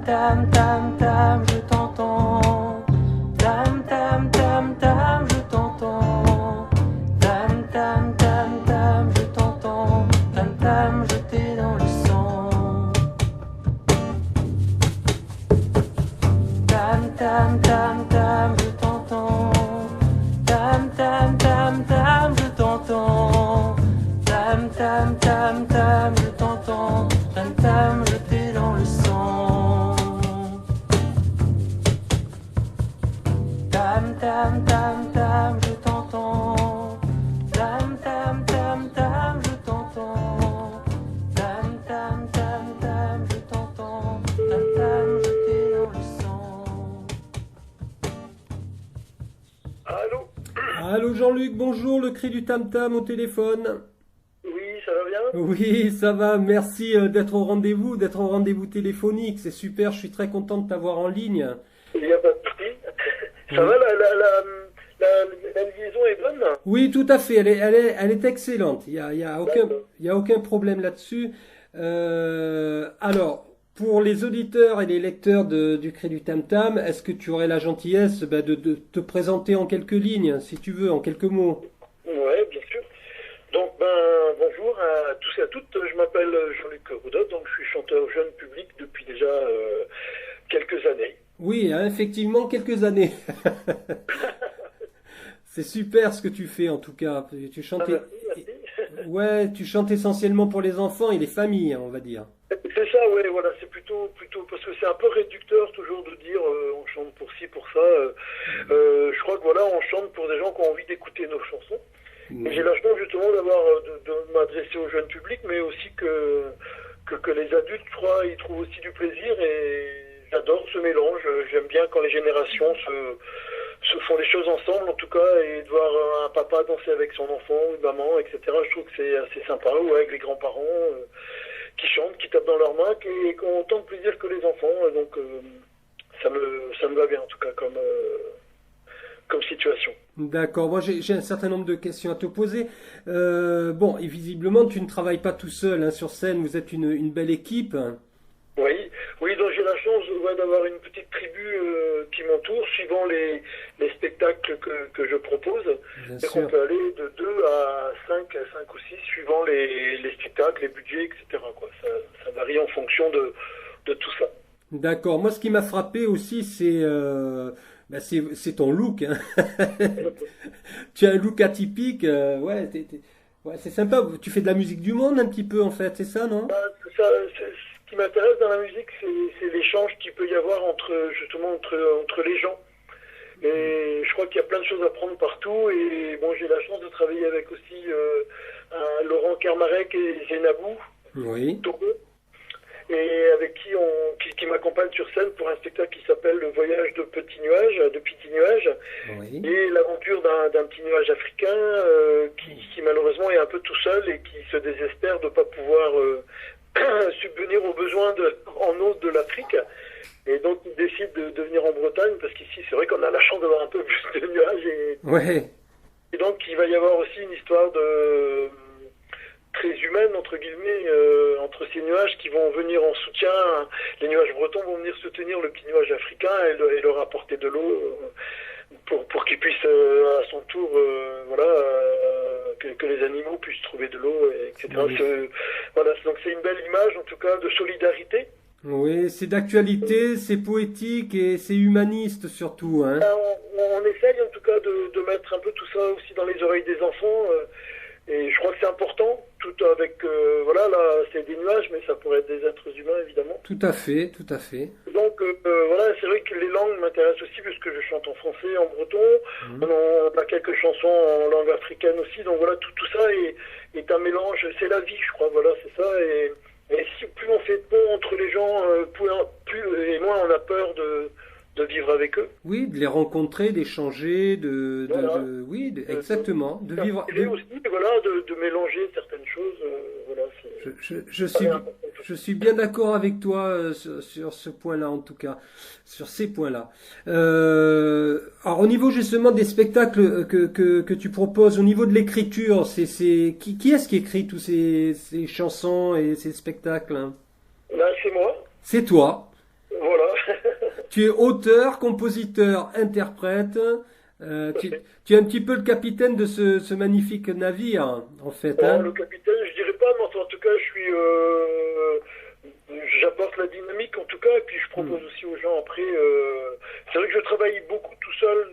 tam tam tam, je t'entends. Tam tam tam tam, je t'entends. Tam tam tam tam, je t'entends. Tam tam, je t'ai dans le sang. Tam tam tam tam, je t'entends. Tam tam tam tam, je t'entends. Tam tam tam tam, je t'entends. Tam tam, je t'ai dans le sang. Tam tam tam tam, je t'entends. Tam tam tam tam, je t'entends. Tam tam tam tam, je t'entends. Tam tam, je t'ai dans le sang. Allô? Allô Jean-Luc, bonjour, le cri du tam-tam au téléphone. Oui, ça va bien? Oui, ça va, merci d'être au rendez-vous téléphonique, c'est super, je suis très content de t'avoir en ligne. Il n'y a pas de souci. Ça va, la liaison est bonne? Oui, tout à fait, elle est excellente, D'accord. il y a aucun problème là-dessus. Alors, pour les auditeurs et les lecteurs du cri du tam-tam, est-ce que tu aurais la gentillesse de te présenter en quelques lignes, si tu veux, en quelques mots? Ouais, bien sûr. Donc, bonjour à tous et à toutes. Je m'appelle Jean-Luc Roudot, donc je suis chanteur jeune public depuis déjà quelques années. Oui, hein, effectivement, quelques années. C'est super ce que tu fais en tout cas. Tu chantes, Ah, merci, merci. ouais, tu chantes essentiellement pour les enfants et les familles, hein, on va dire. C'est ça, ouais, voilà, c'est plutôt, parce que c'est un peu réducteur toujours de dire on chante pour ci, pour ça. Je crois que voilà, on chante pour des gens qui ont envie d'écouter nos chansons. Et j'ai la chance justement d'avoir de m'adresser au jeune public, mais aussi que les adultes, je crois, ils trouvent aussi du plaisir et j'adore ce mélange. J'aime bien quand les générations se font les choses ensemble, en tout cas, et de voir un papa danser avec son enfant, une maman, etc. Je trouve que c'est assez sympa, ou avec les grands-parents qui chantent, qui tapent dans leurs mains, qui ont autant de plaisir que les enfants. Donc ça me va bien en tout cas comme situation. D'accord, moi j'ai un certain nombre de questions à te poser. Bon, et visiblement tu ne travailles pas tout seul hein, sur scène, vous êtes une belle équipe. Oui, oui, donc j'ai la chance ouais, d'avoir une petite tribu qui m'entoure, suivant les spectacles que je propose. Bien Et qu'on sûr. peut aller de 2 à 5 ou 6 suivant les spectacles, les budgets, etc. Quoi. Ça varie en fonction de tout ça. D'accord, moi ce qui m'a frappé aussi c'est ton look, hein. Tu as un look atypique, ouais, ouais, c'est sympa. Tu fais de la musique du monde un petit peu en fait, c'est ça, non? Bah, ce qui m'intéresse dans la musique, c'est l'échange qu'il peut y avoir entre les gens. Et je crois qu'il y a plein de choses à prendre partout. Et bon, j'ai la chance de travailler avec aussi un Laurent Kermarek et Zénabou Oui, Togo, et avec qui m'accompagne sur scène pour un spectacle qui s'appelle Le Voyage de Petits Nuages, de Petits Nuages, oui. et l'aventure d'un petit nuage africain qui malheureusement est un peu tout seul et qui se désespère de ne pas pouvoir subvenir aux besoins en eau de l'Afrique. Et donc il décide de venir en Bretagne parce qu'ici c'est vrai qu'on a la chance d'avoir un peu plus de nuages Ouais, et donc il va y avoir aussi une histoire de très humaine entre guillemets entre ces nuages qui vont venir en soutien. Les nuages bretons vont venir soutenir le petit nuage africain et leur apporter de l'eau pour qu'il puisse à son tour que les animaux puissent trouver de l'eau, etc. oui. Voilà, donc c'est une belle image en tout cas de solidarité. Oui, c'est d'actualité, c'est poétique et c'est humaniste surtout, hein. On essaye en tout cas de mettre un peu tout ça aussi dans les oreilles des enfants. Et je crois que c'est important, tout avec, voilà, là, c'est des nuages, mais ça pourrait être des êtres humains, évidemment. Tout à fait, tout à fait. Donc, voilà, c'est vrai que les langues m'intéressent aussi, puisque je chante en français, en breton. Mhm. On a quelques chansons en langue africaine aussi. Donc, voilà, tout ça est un mélange. C'est la vie, je crois, voilà, c'est ça. Et si plus on fait de pont entre les gens, plus et moins on a peur de vivre avec eux. Oui, de les rencontrer, d'échanger, Voilà. oui, exactement, de vivre. Et aussi, voilà, de mélanger certaines choses. Voilà, Je ça suis, m'est important. je suis bien d'accord avec toi sur ce point-là, en tout cas, sur ces points-là. Alors, au niveau justement des spectacles que tu proposes, au niveau de l'écriture, qui est-ce qui écrit tous ces chansons et ces spectacles, hein? Là, c'est moi. C'est toi. Voilà. tu es auteur, compositeur, interprète. Tu es un petit peu le capitaine de ce magnifique navire, en fait. Bon, Hein. le capitaine, je dirais pas, mais enfin, en tout cas, j'apporte la dynamique en tout cas, et puis je propose aussi aux gens après. C'est vrai que je travaille beaucoup tout seul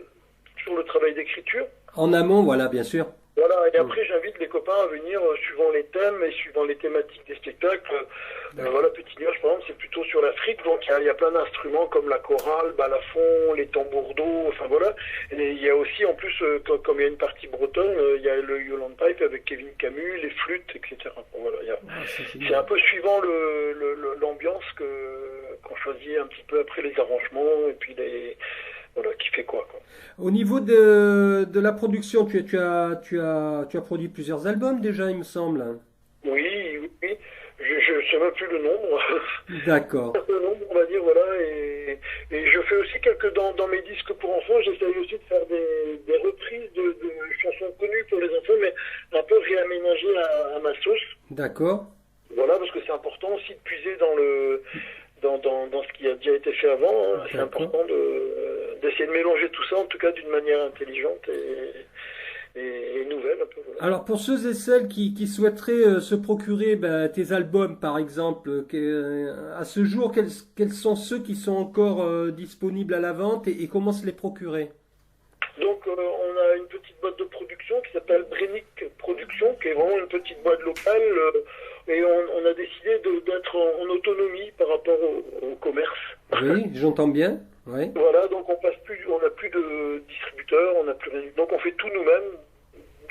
sur le travail d'écriture. En amont, voilà, bien sûr. Voilà, et après j'invite les copains à venir suivant les thèmes et suivant les thématiques des spectacles. Voilà, Petit Nuage par exemple, c'est plutôt sur l'Afrique, donc il y a plein d'instruments comme la chorale, balafon, les tambours d'eau, enfin voilà. Et il y a aussi en plus, comme il y a une partie bretonne, il y a le Yolande Pipe avec Kevin Camus, les flûtes, etc. Bon, voilà, c'est un peu suivant l'ambiance qu'on choisit un petit peu après les arrangements et puis voilà, qui fait quoi. Au niveau de la production, tu as produit plusieurs albums déjà, il me semble. Oui. Je ne sais même plus le nombre. D'accord. Le nombre, on va dire, voilà. Et je fais aussi dans mes disques pour enfants, j'essaye aussi de faire des reprises de chansons connues pour les enfants, mais un peu réaménagées à ma sauce. D'accord. Voilà, parce que c'est important aussi de puiser dans ce qui a déjà été fait avant. Hein. C'est important d'essayer de mélanger tout ça, en tout cas d'une manière intelligente et nouvelle. Un peu, voilà. Alors pour ceux et celles qui souhaiteraient se procurer tes albums, par exemple, à ce jour, quels sont ceux qui sont encore disponibles à la vente et comment se les procurer? Donc on a une petite boîte de production qui s'appelle Brennick Production, qui est vraiment une petite boîte locale, et on a décidé d'être en autonomie par rapport au commerce. Oui, j'entends bien. Oui. Voilà, donc on n'a plus de distributeurs, on n'a plus rien. Donc on fait tout nous-mêmes,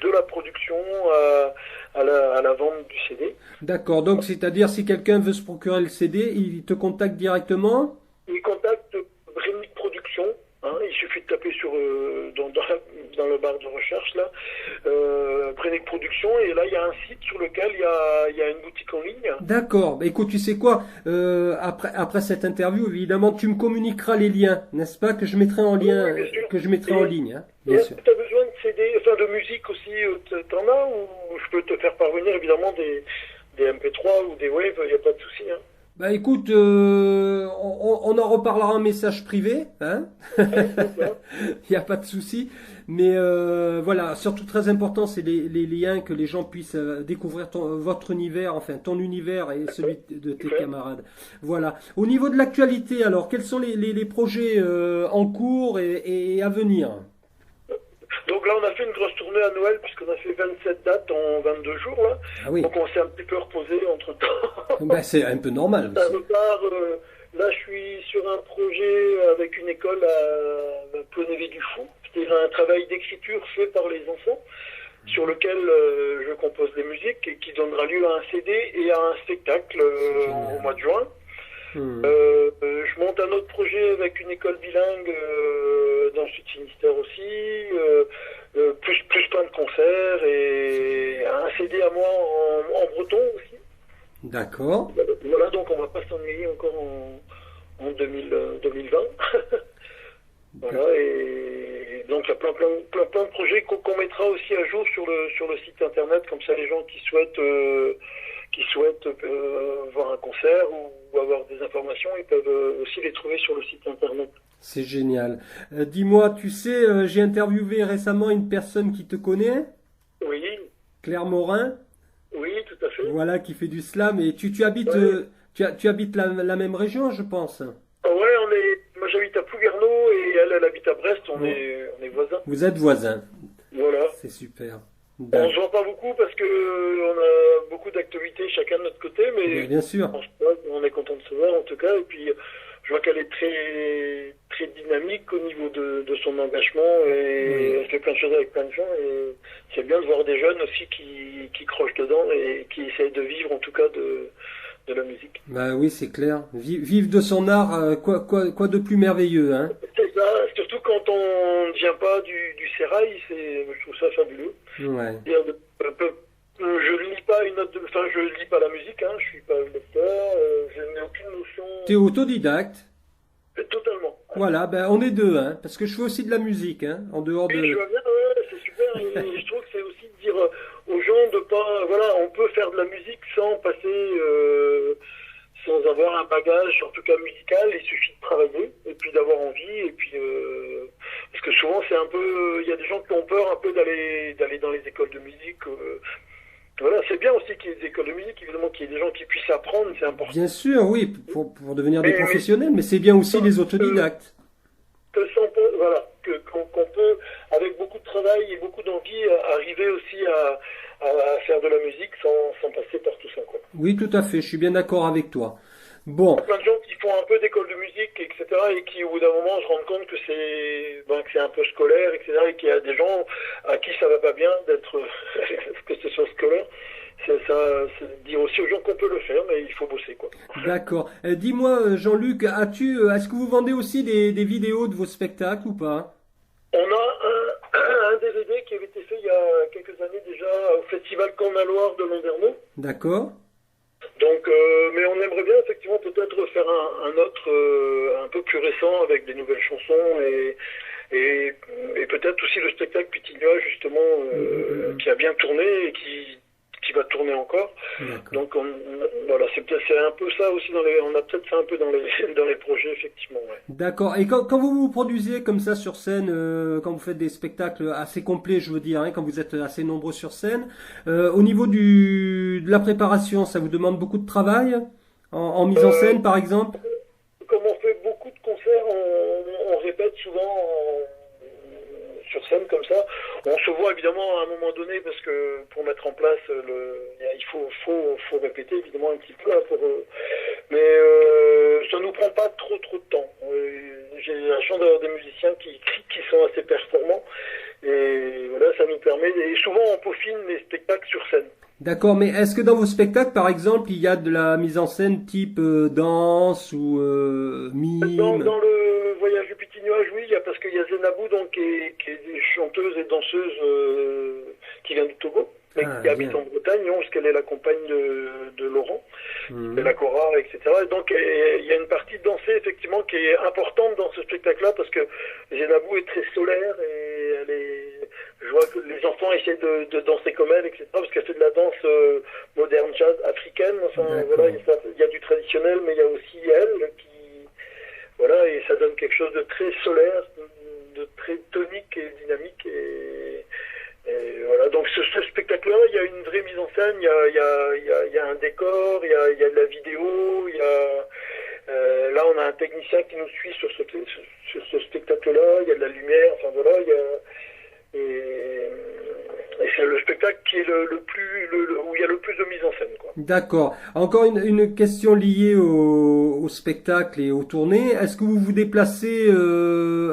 de la production à la vente du CD. D'accord, donc c'est-à-dire si quelqu'un veut se procurer le CD, il te contacte directement? Il contacte Brennick Production. Il suffit de taper dans le bar de recherche là, Brennick Production, et là il y a un site sur lequel il y a une boutique en ligne. D'accord. Bah, écoute, tu sais quoi, après cette interview, évidemment, tu me communiqueras les liens, n'est-ce pas, que je mettrai en lien, Oui, bien sûr. que je mettrai en ligne, hein, Et bien est-ce sûr. que tu as besoin de CD, enfin de musique aussi, t'en as, ou je peux te faire parvenir évidemment des MP3 ou des Waves, il n'y a pas de souci. Hein. Bah écoute, on en reparlera en message privé, hein. Il n'y a pas de souci. Mais voilà, surtout très important, c'est les liens, que les gens puissent découvrir votre univers, enfin ton univers et celui de tes camarades. Voilà. Au niveau de l'actualité, alors, quels sont les projets en cours et à venir? Donc là, on a fait une grosse tournée à Noël, puisqu'on a fait 27 dates en 22 jours, là. Ah oui. Donc on s'est un petit peu reposé entre-temps. Ben, c'est un peu normal Ça aussi. repart, là, je suis sur un projet avec une école à Plonévé-du-Fou. C'est un travail d'écriture fait par les enfants, sur lequel je compose des musiques et qui donnera lieu à un CD et à un spectacle au mois de juin. Je monte un autre projet avec une école bilingue dans le Sud-Finistère aussi, plus plein de concerts et un CD à moi en breton aussi. D'accord. Voilà, donc on va pas s'ennuyer encore en 2020. Voilà, et donc il y a plein de projets qu'on mettra aussi à jour sur le site internet, comme ça les gens qui souhaitent voir un concert ou avoir des informations, ils peuvent aussi les trouver sur le site internet. C'est génial. Dis-moi, tu sais, j'ai interviewé récemment une personne qui te connaît, Oui, Claire Morin, oui, tout à fait. voilà, qui fait du slam, et tu habites, tu habites la même région, je pense. Ah ouais, moi j'habite à Plouguerneau et elle habite à Brest, on est voisins. Vous êtes voisins. Voilà. C'est super. On se voit pas beaucoup parce que on a beaucoup d'activités chacun de notre côté, mais Bien sûr. on est content de se voir en tout cas. Et puis je vois qu'elle est très très dynamique au niveau de son engagement et elle fait plein de choses avec plein de gens. Et c'est bien de voir des jeunes aussi qui crochent dedans et qui essayent de vivre en tout cas de la musique. Bah oui, c'est clair. Vivre de son art, quoi de plus merveilleux, hein? C'est ça, surtout quand on ne vient pas du sérail, je trouve ça fabuleux. Ouais. Je lis pas je lis pas la musique, hein, je suis pas lecteur, je n'ai aucune notion. T'es autodidacte. Totalement. Voilà, ben on est deux, hein, parce que je fais aussi de la musique, hein, en dehors Oui, de. je vois bien, c'est super. Et je trouve que c'est aussi de dire aux gens de pas, voilà, on peut faire de la musique sans avoir un bagage, en tout cas musical. Il suffit de travailler et puis d'avoir envie. Et puis parce que souvent c'est un peu, il y a des gens qui ont peur un peu d'aller dans les écoles de musique. Voilà, c'est bien aussi qu'il y ait des écoles de musique, évidemment, qu'il y ait des gens qui puissent apprendre, c'est important. Bien sûr, oui, pour devenir des professionnels, mais c'est bien aussi les autodidactes. Voilà, qu'on peut, avec beaucoup de travail et beaucoup d'envie, arriver aussi à faire de la musique sans passer par tout ça, quoi. Oui, tout à fait, je suis bien d'accord avec toi. Il y Bon, a plein de gens qui font un peu d'école de musique, etc., et qui, au bout d'un moment, se rendent compte que que c'est un peu scolaire, etc., et qu'il y a des gens à qui ça va pas bien d'être, que ce soit scolaire. C'est dire aussi aux gens qu'on peut le faire, mais il faut bosser, quoi. d'accord. Dis-moi, Jean-Luc, est-ce que vous vendez aussi des vidéos de vos spectacles ou pas? On a un DVD qui avait été fait il y a quelques années déjà au Festival Cornaloir de Landerneau. D'accord. Donc, mais on aimerait bien effectivement peut-être faire un autre un peu plus récent avec des nouvelles chansons et peut-être aussi le spectacle Petit Nuage justement qui a bien tourné et qui va tourner encore. D'accord. Donc voilà, c'est un peu ça aussi on a peut-être fait un peu dans les projets effectivement. Ouais. D'accord. Et quand vous vous produisez comme ça sur scène, quand vous faites des spectacles assez complets, je veux dire, hein, quand vous êtes assez nombreux sur scène, au niveau de la préparation, ça vous demande beaucoup de travail en mise en scène, par exemple? Comme on fait beaucoup de concerts, on répète souvent sur scène comme ça. On se voit évidemment à un moment donné parce que pour mettre en place il faut répéter évidemment un petit peu hein, mais ça nous prend pas trop de temps. J'ai la chance d'avoir des musiciens qui sont assez performants et voilà, ça nous permet et souvent on peaufine les spectacles sur scène. D'accord, mais est-ce que dans vos spectacles, par exemple, il y a de la mise en scène type danse ou mime? Dans le voyage du Petit Nuage, oui, parce qu'il y a Zenabou, donc, qui est des chanteuses et danseuses qui vient du Togo, mais qui habite en Bretagne, parce qu'elle est la compagne de Laurent, de la Cora, etc. Et donc, il y a une partie de danser, effectivement, qui est importante dans ce spectacle-là, parce que Zenabou est très solaire et je vois que les enfants essaient de danser comme elle, etc. Parce qu'elle fait de la danse moderne jazz africaine. Enfin, voilà, il y a du traditionnel, mais il y a aussi elle voilà, et ça donne quelque chose de très solaire, de très tonique et dynamique. Et voilà, donc ce spectacle-là, il y a une vraie mise en scène, il y a un décor, il y a de la vidéo, là on a un technicien qui nous suit sur ce spectacle-là, il y a de la lumière, enfin voilà, et c'est le spectacle qui est où il y a le plus de mise en scène, quoi. D'accord. Encore une question liée au spectacle et aux tournées. Est-ce que vous vous déplacez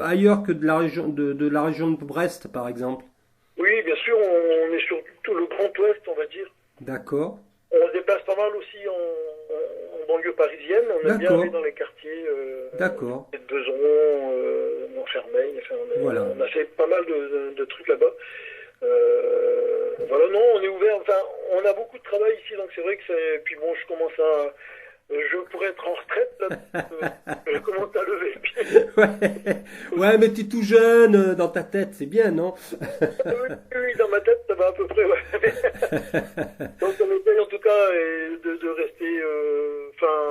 ailleurs que de la région de Brest, par exemple? Oui, bien sûr, on est sur tout le Grand Ouest, on va dire. D'accord. On se déplace pas mal aussi en banlieue parisienne. On aime bien aller dans les quartiers. D'accord. De Besançon, Montfermeil. Enfin, voilà. On a fait pas mal de trucs là-bas. Voilà, non, on est ouvert. Enfin, on a beaucoup de travail ici, donc c'est vrai que c'est. Puis bon, je pourrais être en retraite là. Je commence à lever le pied. Ouais, mais tu es tout jeune dans ta tête, c'est bien, non? Oui, dans ma tête, ça va à peu près, ouais. Donc on essaye en tout cas de rester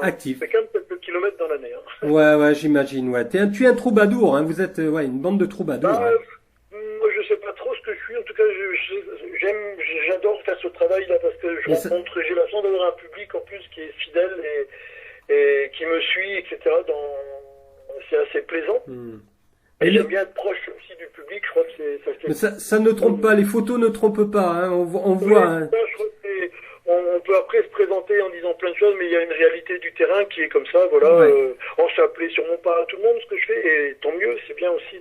actif. C'est quand même quelques kilomètres dans l'année. Hein. Ouais, j'imagine, ouais. Tu es un troubadour, hein. Vous êtes une bande de troubadours. Hein. Moi, je sais pas trop ce que je suis. En tout cas, j'adore faire ce travail-là parce que j'ai la chance d'avoir un public en plus qui est fidèle et qui me suit, etc. C'est assez plaisant. Et j'aime bien être proche aussi du public. Je crois que Mais ça ne trompe pas. Les photos ne trompent pas. Hein. On voit. Hein. Je crois que on peut après se présenter en disant plein de choses, mais il y a une réalité du terrain qui est comme ça. Voilà. Ouais. Ça plaît sûrement pas à tout le monde ce que je fais, et tant mieux. C'est bien aussi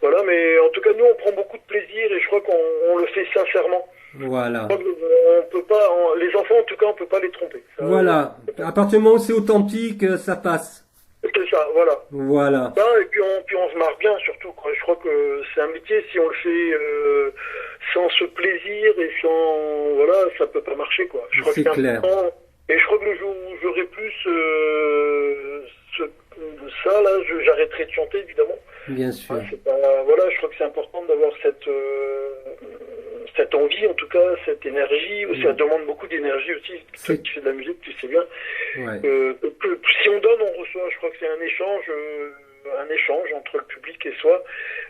voilà. Mais en tout cas, nous, on prend beaucoup de plaisir et je crois qu'on le fait sincèrement. Voilà. On peut pas, les enfants en tout cas, on peut pas les tromper. Voilà. À partir du moment où c'est authentique, ça passe. C'est ça, voilà. Voilà. Et puis on se marre bien surtout, quoi. Je crois que c'est un métier, si on le fait sans ce plaisir et sans, voilà, ça peut pas marcher, quoi. Je crois que c'est clair. Important. Et je crois que le jour où j'aurai plus ça, là, j'arrêterai de chanter, évidemment. Bien sûr. Voilà, je crois que c'est important d'avoir cette envie, en tout cas, cette énergie. Ça demande beaucoup d'énergie aussi. Toi qui fais de la musique, tu sais bien. Ouais. Si on donne, on reçoit. Je crois que c'est un échange entre le public et soi.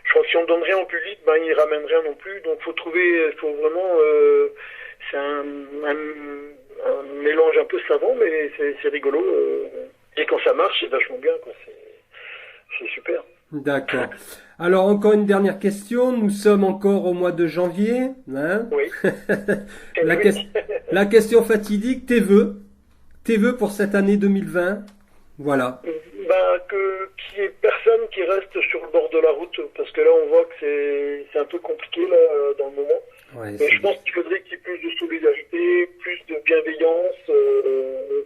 Je crois que si on donne rien au public, ben il ramène rien non plus. Donc faut vraiment. C'est un mélange un peu savant, mais c'est rigolo. Et quand ça marche, c'est vachement bien, quoi. C'est super. D'accord. Alors encore une dernière question. Nous sommes encore au mois de janvier, hein? Oui. La question fatidique, tes vœux pour cette année 2020. Voilà. Ben, qu'il y ait personne qui reste sur le bord de la route, parce que là on voit que c'est un peu compliqué là dans le moment. Ouais, mais je pense qu'il faudrait qu'il y ait plus de solidarité, plus de bienveillance,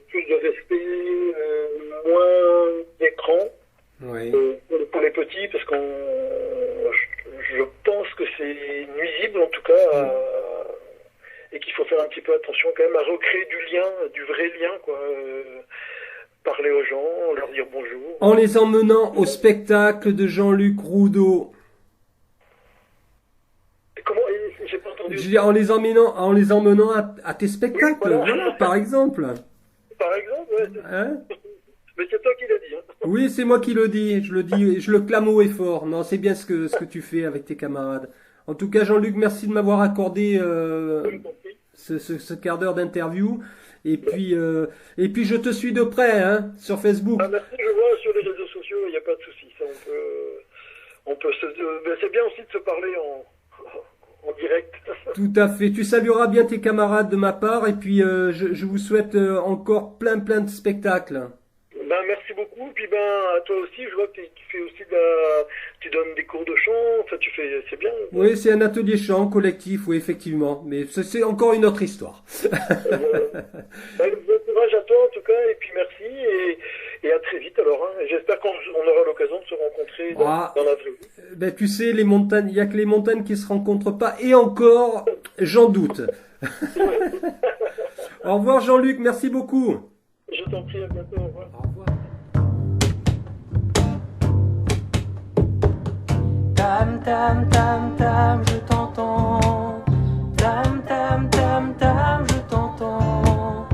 plus de respect, moins d'écran. Oui. Pour les petits, parce je pense que c'est nuisible en tout cas, et qu'il faut faire un petit peu attention quand même à recréer du lien, du vrai lien, quoi. Parler aux gens, leur dire bonjour. En les emmenant au spectacle de Jean-Luc Roudot. Comment? J'ai pas entendu. Je veux dire, en les emmenant à tes spectacles, Oui, voilà. voilà, par exemple. Par exemple, ouais. Hein? Mais c'est toi qui l'as dit, hein. Oui, c'est moi qui le dis, je le clame haut et fort. Non, c'est bien ce que tu fais avec tes camarades. En tout cas, Jean-Luc, merci de m'avoir accordé ce quart d'heure d'interview. Et puis je te suis de près, hein, sur Facebook. Ah, merci, je vois sur les réseaux sociaux, il n'y a pas de souci. Ça, mais c'est bien aussi de se parler en direct. Tout à fait. Tu salueras bien tes camarades de ma part. Et puis je vous souhaite encore plein de spectacles. Ben, merci beaucoup. Puis à toi aussi, je vois que tu fais aussi tu donnes des cours de chant. Enfin, c'est bien. Oui, c'est un atelier chant collectif, oui, effectivement. Mais c'est encore une autre histoire. Bon courage à toi en tout cas, et puis merci, et à très vite alors. Hein. J'espère qu'on aura l'occasion de se rencontrer dans la vraie vie. Ben, tu sais, les montagnes, il n'y a que les montagnes qui se rencontrent pas. Et encore, j'en doute. Au revoir Jean-Luc, merci beaucoup. Je t'en prie, à bientôt, au revoir. Au revoir. Tam tam tam tam, je t'entends. Tam tam tam tam, je t'entends.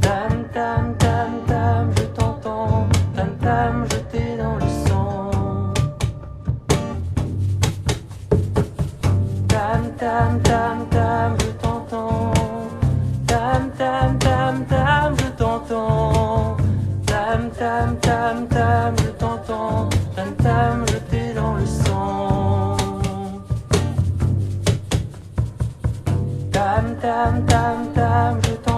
Tam tam tam tam, je t'entends. Tam tam, je t'ai dans le sang. Tam tam tam tam, je t'entends. Tam tam tam tam, je t'entends. Tam tam tam tam, je t'entends. Tam tam, je t'ai dans le sang. Tam tam tam tam, je t'entends.